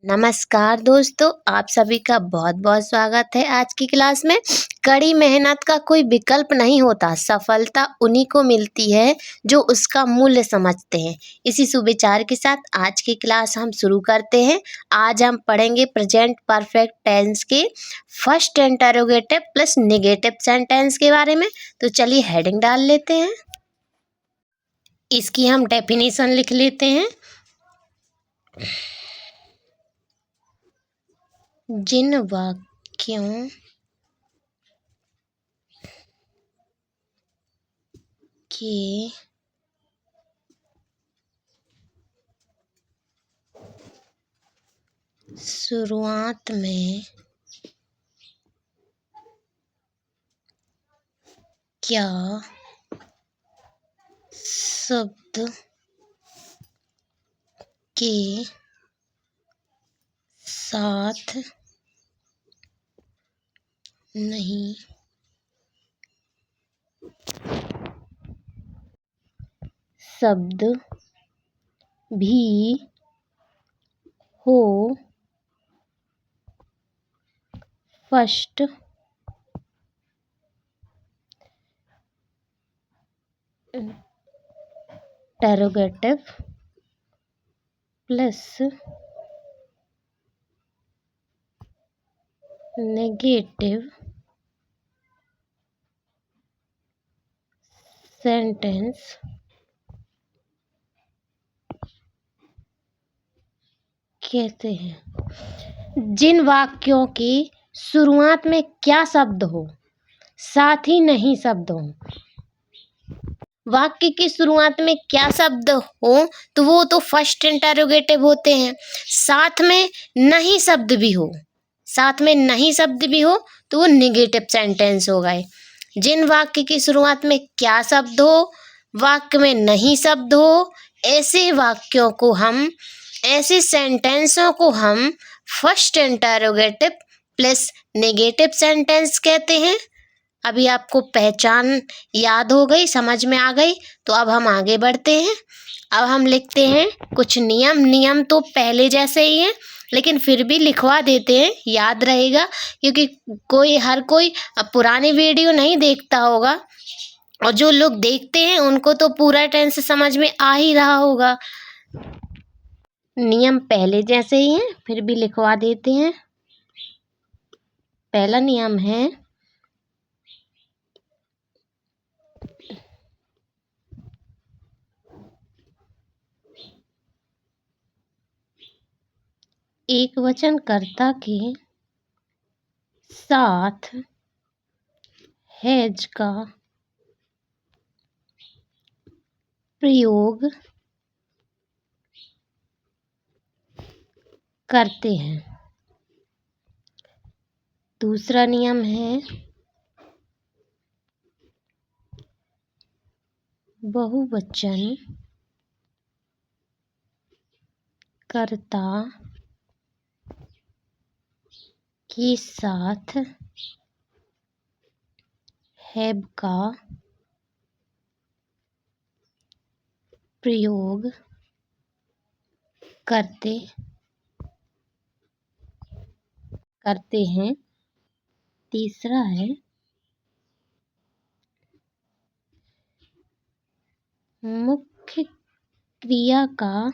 नमस्कार दोस्तों, आप सभी का बहुत बहुत स्वागत है आज की क्लास में। कड़ी मेहनत का कोई विकल्प नहीं होता, सफलता उन्हीं को मिलती है जो उसका मूल्य समझते हैं। इसी सुविचार के साथ आज की क्लास हम शुरू करते हैं। आज हम पढ़ेंगे प्रेजेंट परफेक्ट टेंस के first interrogative plus negative sentence के बारे में। तो चलिए हेडिंग डाल लेते हैं। इसकी हम डेफिनेशन लिख लेते हैं। जिन वाक्यों के शुरुआत में क्या शब्द के साथ नहीं शब्द भी हो first interrogative plus negative sentence कहते हैं। जिन वाक्यों की शुरुआत में क्या शब्द हो साथ ही नहीं शब्द हो। वाक्य की शुरुआत में क्या शब्द हो तो वो तो फर्स्ट इंटरोगेटिव होते हैं। साथ में नहीं शब्द भी हो, साथ में नहीं शब्द भी हो तो वो नेगेटिव सेंटेंस हो गए। जिन वाक्य की शुरुआत में क्या शब्द हो, वाक्य में नहीं शब्द हो, ऐसे वाक्यों को हम, ऐसे सेंटेंसों को हम first interrogative plus negative sentence कहते हैं। अभी आपको पहचान याद हो गई, समझ में आ गई, तो अब हम आगे बढ़ते हैं। अब हम लिखते हैं कुछ नियम। नियम तो पहले जैसे ही हैं, लेकिन फिर भी लिखवा देते हैं, याद रहेगा, क्योंकि हर कोई पुरानी वीडियो नहीं देखता होगा, और जो लोग देखते हैं उनको तो पूरा टेंस समझ में आ ही रहा होगा। नियम पहले जैसे ही हैं, फिर भी लिखवा देते हैं। पहला नियम है, एकवचनकर्ता के साथ हैज का प्रयोग करते हैं। दूसरा नियम है, बहुवचन कर्ता के साथ हैव का प्रयोग करते हैं। तीसरा है, मुख्य क्रिया का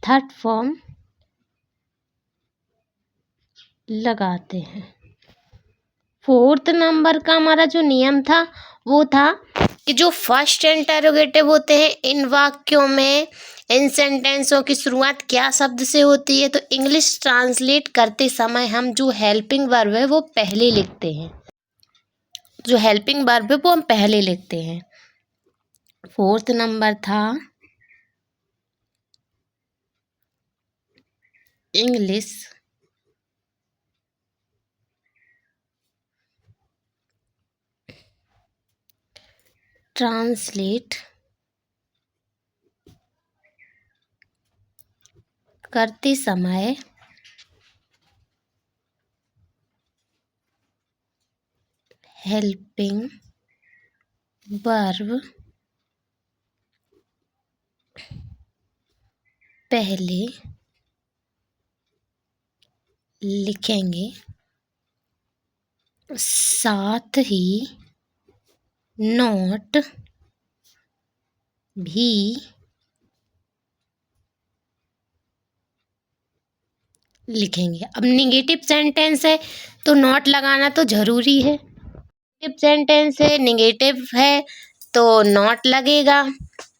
थर्ड फॉर्म लगाते हैं। फोर्थ नंबर का हमारा जो नियम था वो था कि जो फर्स्ट इंटरोगेटिव होते हैं, इन वाक्यों में, इन सेंटेंसों की शुरुआत क्या शब्द से होती है, तो इंग्लिश ट्रांसलेट करते समय हम जो हेल्पिंग वर्ब है वो पहले लिखते हैं। जो हेल्पिंग वर्ब है वो हम पहले लिखते हैं। फोर्थ नंबर था इंग्लिश ट्रांसलेट करते समय हेल्पिंग वर्ब पहले लिखेंगे, साथ ही नॉट भी लिखेंगे। अब निगेटिव सेंटेंस है तो नॉट लगाना तो ज़रूरी है। नेगेटिव सेंटेंस है, निगेटिव है तो नॉट लगेगा।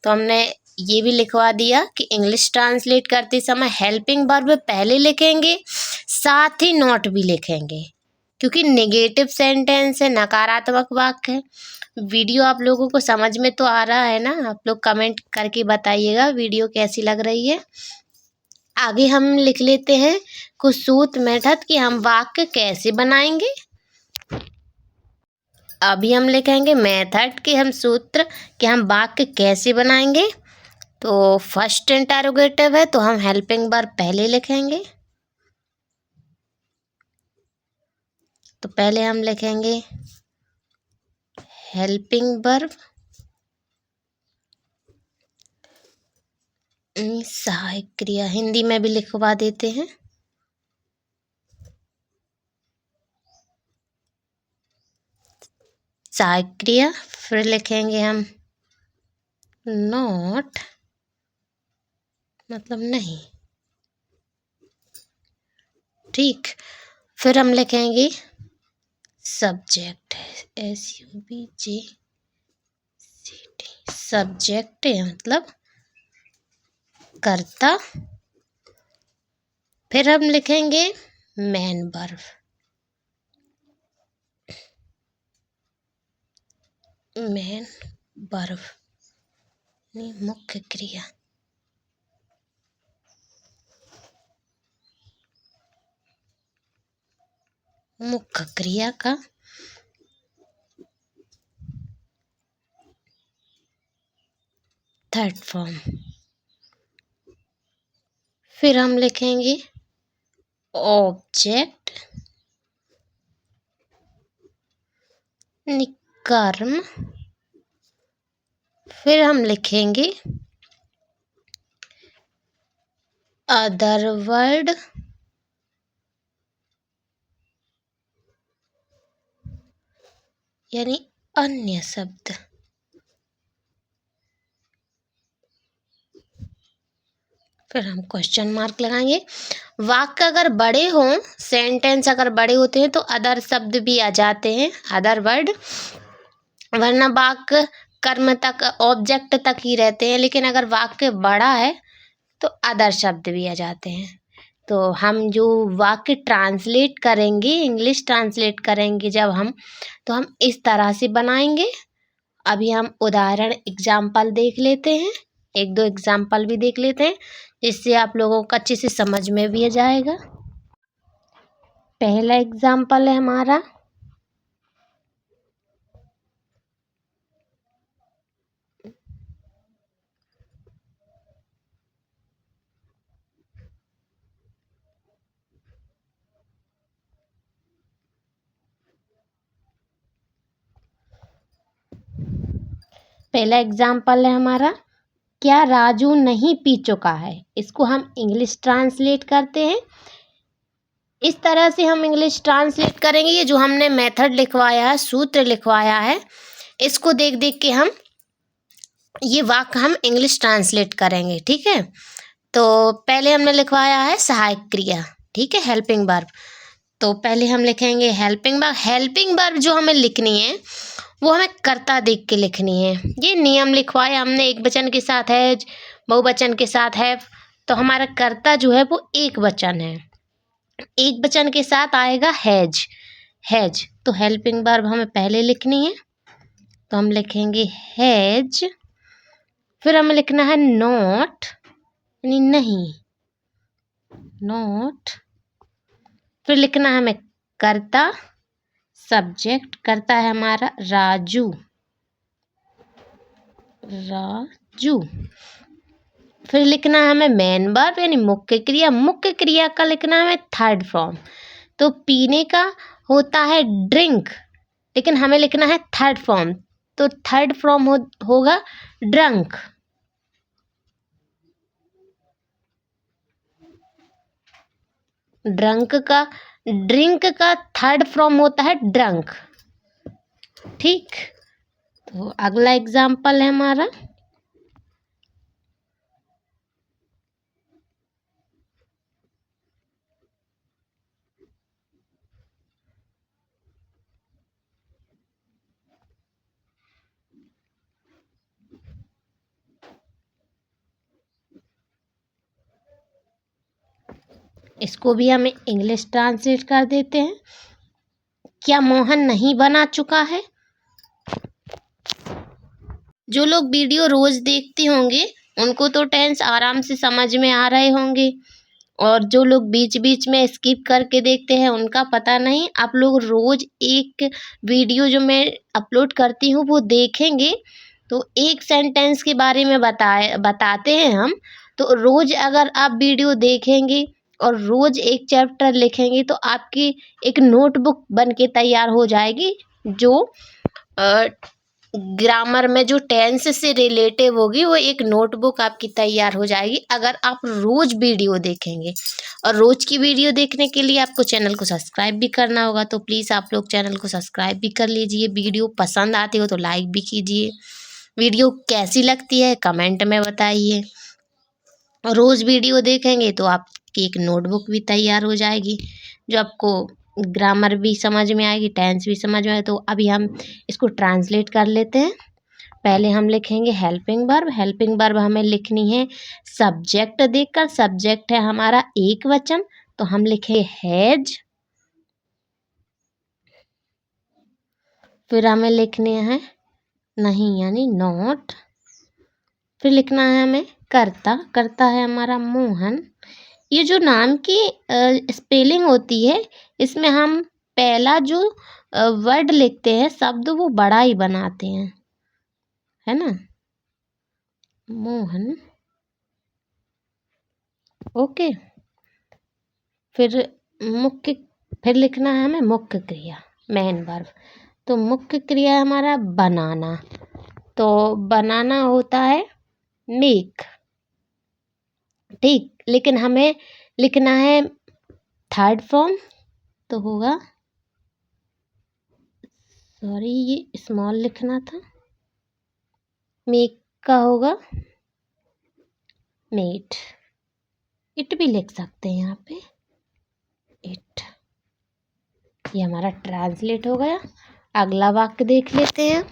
तो हमने ये भी लिखवा दिया कि इंग्लिश ट्रांसलेट करते समय हेल्पिंग वर्ब पहले लिखेंगे, साथ ही नॉट भी लिखेंगे, क्योंकि नेगेटिव सेंटेंस है, नकारात्मक वाक्य है। वीडियो आप लोगों को समझ में तो आ रहा है ना? आप लोग कमेंट करके बताइएगा वीडियो कैसी लग रही है। आगे हम लिख लेते हैं कुछ सूत्र मेथड कि हम वाक्य कैसे बनाएंगे। अभी हम लिखेंगे मेथड के हम सूत्र कि हम वाक्य कैसे बनाएंगे। तो फर्स्ट इंटरोगेटिव है तो हम हेल्पिंग वर्ब पहले लिखेंगे। तो पहले हम लिखेंगे हेल्पिंग वर्ब, सहायक क्रिया, हिंदी में भी लिखवा देते हैं। सहायक क्रिया, फिर लिखेंगे हम नॉट, मतलब नहीं, ठीक। फिर हम लिखेंगे सब्जेक्ट, SUBJECT, सब्जेक्ट मतलब कर्ता। फिर हम लिखेंगे मेन वर्ब, मेन वर्ब मुख्य क्रिया। मुख्य क्रिया का थर्ड फॉर्म। फिर हम लिखेंगे ऑब्जेक्ट कर्म। फिर हम लिखेंगे अदर वर्ड, यानी अन्य शब्द। फिर हम क्वेश्चन मार्क लगाएंगे। वाक्य अगर बड़े हों, सेंटेंस अगर बड़े होते हैं तो अदर शब्द भी आ जाते हैं, अदर वर्ड, वरना वाक्य कर्म तक, ऑब्जेक्ट तक ही रहते हैं। लेकिन अगर वाक्य बड़ा है तो अदर शब्द भी आ जाते हैं। तो हम जो वाक्य ट्रांसलेट करेंगे, इंग्लिश ट्रांसलेट करेंगे जब हम, तो हम इस तरह से बनाएंगे। अभी हम उदाहरण एग्जाम्पल देख लेते हैं, एक दो एग्जाम्पल भी देख लेते हैं, जिससे आप लोगों को अच्छे से समझ में भी आ जाएगा। पहला एग्जाम्पल है हमारा, पहला एग्जाम्पल है हमारा, क्या राजू नहीं पी चुका है। इसको हम इंग्लिश ट्रांसलेट करते हैं। इस तरह से हम इंग्लिश ट्रांसलेट करेंगे। ये जो हमने मेथड लिखवाया है, सूत्र लिखवाया है, इसको देख देख के हम ये वाक्य हम इंग्लिश ट्रांसलेट करेंगे, ठीक है। तो पहले हमने लिखवाया है सहायक क्रिया, ठीक है, हेल्पिंग वर्ब। तो पहले हम लिखेंगे हेल्पिंग वर्ब। हेल्पिंग वर्ब जो हमें लिखनी है वो हमें कर्ता देख के लिखनी है। ये नियम लिखवाया हमने, एक वचन के साथ है, बहुवचन के साथ है, तो हमारा कर्ता जो है वो एक वचन है। एक वचन के साथ आएगा हैज, हैज। तो हेल्पिंग वर्ब हमें पहले लिखनी है, तो हम लिखेंगे हैज। फिर हमें लिखना है नॉट, यानी नहीं, नॉट। फिर लिखना है हमें कर्ता, सब्जेक्ट, कर्ता है हमारा राजू, राजू। फिर लिखना है हमें मेन वर्ब यानी मुख्य क्रिया। मुख्य क्रिया का लिखना है हमें थर्ड फॉर्म। तो पीने का होता है ड्रिंक, लेकिन हमें लिखना है थर्ड फॉर्म, तो थर्ड फॉर्म होगा ड्रंक। ड्रिंक का थर्ड फॉर्म होता है ड्रंक। ठीक, तो अगला एग्जाम्पल है हमारा, इसको भी हमें इंग्लिश ट्रांसलेट कर देते हैं। क्या मोहन नहीं बना चुका है? जो लोग वीडियो रोज देखते होंगे उनको तो टेंस आराम से समझ में आ रहे होंगे, और जो लोग बीच बीच में स्किप करके देखते हैं उनका पता नहीं। आप लोग रोज एक वीडियो जो मैं अपलोड करती हूँ वो देखेंगे तो एक सेंटेंस के बारे में बताते हैं हम। तो रोज अगर आप वीडियो देखेंगे और रोज एक चैप्टर लिखेंगे तो आपकी एक नोटबुक बन के तैयार हो जाएगी, जो ग्रामर में जो टेंस से रिलेटिव होगी वो एक नोटबुक आपकी तैयार हो जाएगी अगर आप रोज वीडियो देखेंगे। और रोज की वीडियो देखने के लिए आपको चैनल को सब्सक्राइब भी करना होगा, तो प्लीज़ आप लोग चैनल को सब्सक्राइब भी कर लीजिए। वीडियो पसंद आती हो तो लाइक भी कीजिए। वीडियो कैसी लगती है कमेंट में बताइए। रोज वीडियो देखेंगे तो आपकी एक नोटबुक भी तैयार हो जाएगी, जो आपको ग्रामर भी समझ में आएगी, टेंस भी समझ में आए। तो अभी हम इसको ट्रांसलेट कर लेते हैं। पहले हम लिखेंगे हेल्पिंग वर्ब। हेल्पिंग वर्ब हमें लिखनी है सब्जेक्ट देखकर। सब्जेक्ट है हमारा एक वचन, तो हम लिखेंगे हैज। फिर हमें लिखने हैं नहीं यानी नॉट। फिर लिखना है हमें करता। करता है हमारा मोहन। ये जो नाम की स्पेलिंग होती है इसमें हम पहला जो वर्ड लिखते हैं शब्द वो बड़ा ही बनाते हैं, है ना, मोहन। ओके। फिर मुख्य फिर लिखना है हमें मुख्य क्रिया, मेन वर्ब। तो मुख्य क्रिया है हमारा बनाना। तो बनाना होता है मेक। ठीक, लेकिन हमें लिखना है थर्ड फॉर्म, तो होगा, सॉरी ये स्मॉल लिखना था, मेक का होगा मेड। इट भी लिख सकते हैं यहाँ पे, इट। ये हमारा ट्रांसलेट हो गया। अगला वाक्य देख लेते हैं।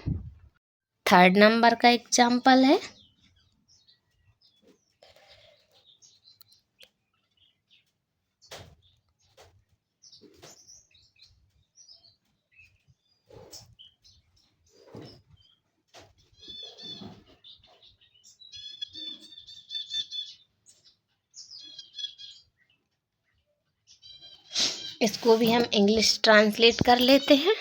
थर्ड नंबर का एग्जाम्पल है, इसको भी हम इंग्लिश ट्रांसलेट कर लेते हैं।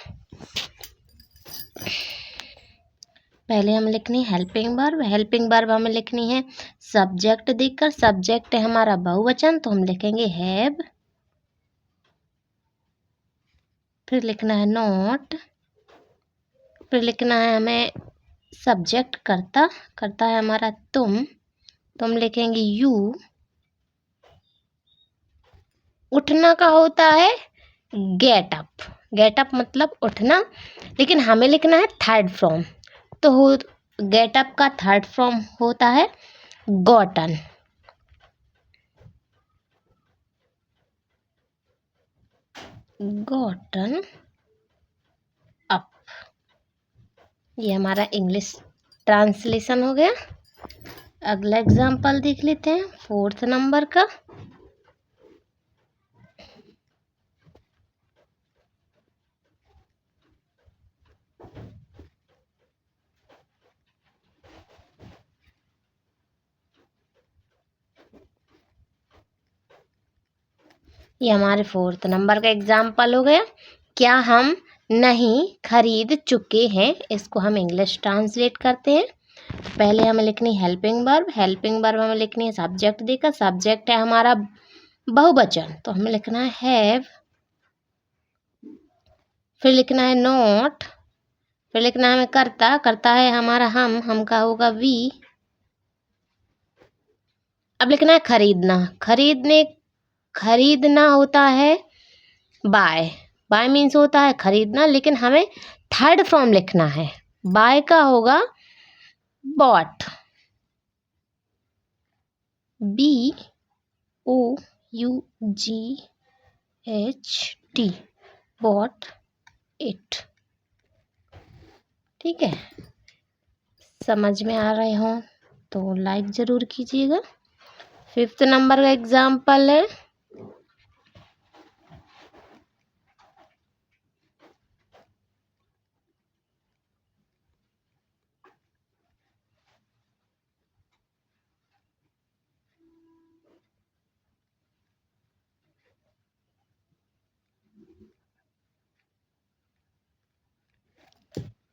पहले हम लिखनी है हेल्पिंग वर्ब। हेल्पिंग वर्ब हमें लिखनी है सब्जेक्ट देखकर। सब्जेक्ट है हमारा बहुवचन, तो हम लिखेंगे हैव। फिर लिखना है नॉट। फिर लिखना है हमें सब्जेक्ट करता। करता है हमारा तुम, तो हम लिखेंगे यू। उठना का होता है गेट अप। गेट अप मतलब उठना, लेकिन हमें लिखना है थर्ड फॉर्म। तो गेट अप का थर्ड फॉर्म होता है गॉटन। Gotten up. ये हमारा इंग्लिश ट्रांसलेशन हो गया। अगला एग्जाम्पल देख लेते हैं फोर्थ नंबर का। ये हमारे फोर्थ नंबर का एग्जाम्पल हो गया। क्या हम नहीं खरीद चुके हैं, इसको हम इंग्लिश ट्रांसलेट करते हैं। पहले हमें लिखनी हेल्पिंग वर्ब। हेल्पिंग वर्ब हमें लिखनी है सब्जेक्ट देकर। सब्जेक्ट है हमारा बहुवचन, तो हमें लिखना है हैव। फिर लिखना है नॉट। फिर लिखना है हमें करता। करता है हमारा हम का होगा वी। अब लिखना है खरीदना। खरीदना होता है बाय। बाय मीन्स होता है खरीदना, लेकिन हमें थर्ड फॉर्म लिखना है। बाय का होगा बॉट, BOUGHT, बॉट इट। ठीक है, समझ में आ रहे हो तो लाइक ज़रूर कीजिएगा। 5th नंबर का एग्जाम्पल है,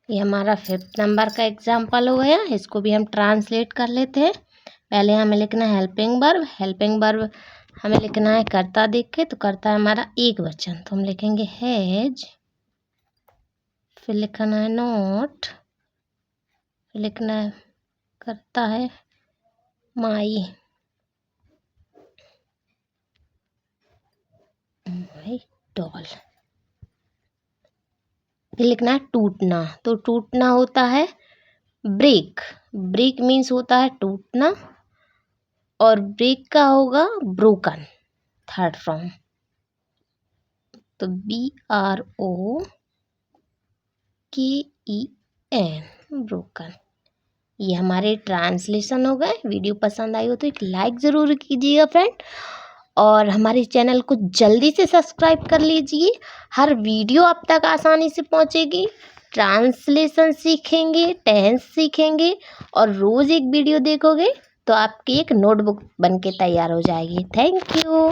ये हमारा 5th नंबर का एग्जाम्पल हो गया। इसको भी हम ट्रांसलेट कर लेते हैं। पहले हमें लिखना है हेल्पिंग वर्ब। हेल्पिंग वर्ब हमें लिखना है कर्ता देख के, तो कर्ता है हमारा एक वचन, तो हम लिखेंगे हैज, फिर लिखना है नॉट, फिर लिखना है कर्ता है माई डॉल, फिर लिखना है टूटना। तो टूटना होता है ब्रेक। ब्रेक मीन्स होता है टूटना, और ब्रेक का होगा ब्रोकन, थर्ड फॉर्म। तो BROKEN, ब्रोकन। ये हमारे ट्रांसलेशन हो गए। वीडियो पसंद आई हो तो एक लाइक ज़रूर कीजिएगा फ्रेंड, और हमारे चैनल को जल्दी से सब्सक्राइब कर लीजिए। हर वीडियो आप तक आसानी से पहुंचेगी। ट्रांसलेशन सीखेंगे, टेंस सीखेंगे, और रोज़ एक वीडियो देखोगे तो आपकी एक नोटबुक बन के तैयार हो जाएगी। Thank you.